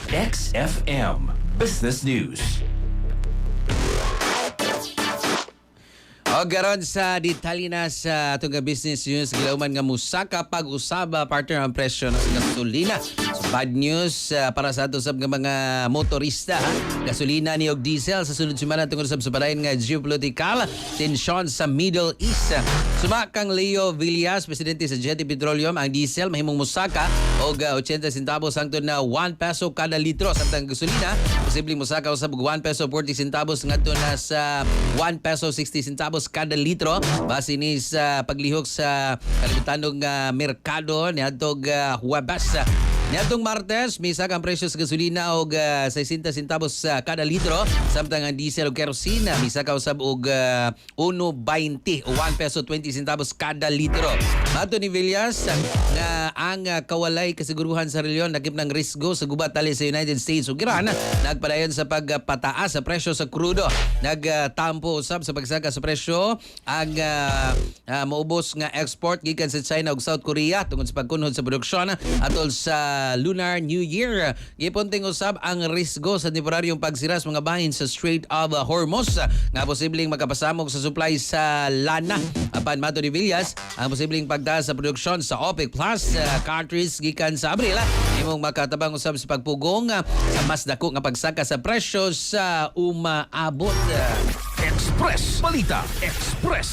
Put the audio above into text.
XFM Business News. O garon sa detalye na sa atong business news, gilauman nga musaka pag-usaba partner ang presyo ng gasolina. So bad news para sa ato sab nga mga motorista. Gasolina ni og diesel sa sunod semana tungod sa padayon nga geopolitical tension sa Middle East. Sumakang Leo Villas, presidente sa Jetty Petroleum, ang diesel mahimong musaka og 80 centavos hangtod na 1 peso kada litro, samtang gasolina posibleng musaka usab og 1 peso 40 centavos ngadto na sa 1 peso 60 centavos kada litro base ni sa paglihok sa kalibutanong merkado niadtong Huwebes. Niadtong Martes, misa ang presyo sa gasolina og 60 centavos kada litro, samtang ang diesel ug kerosene misa ka usab og 1.20 o 1 peso 20 centavos kada litro. Mato ni Villas nga ang kawalay kasiguruhan sa rehiyon nakip ng risgo sa gubat tali sa United States ug Iran nagpadayon sa pagpataas sa presyo sa krudo. Nagtampo usab sa pagsaka sa presyo ang maubos nga export gikan sa China ug South Korea tungod sa pagkunhod sa produksyon atol sa Lunar New Year. Gipunting usab ang risgo sa temporaryong pagsira sa mga bahin sa Strait of Hormuz nga posibleng makapasamok sa supply sa lana. Apan mato ni Villas, ang posibleng pagtaas sa produksyon sa OPEC Plus countries gikan sa Abril imong makatabang usab sa pagpugong sa mas dako nga pagsaka sa presyo sa umaabot. Express Balita. Express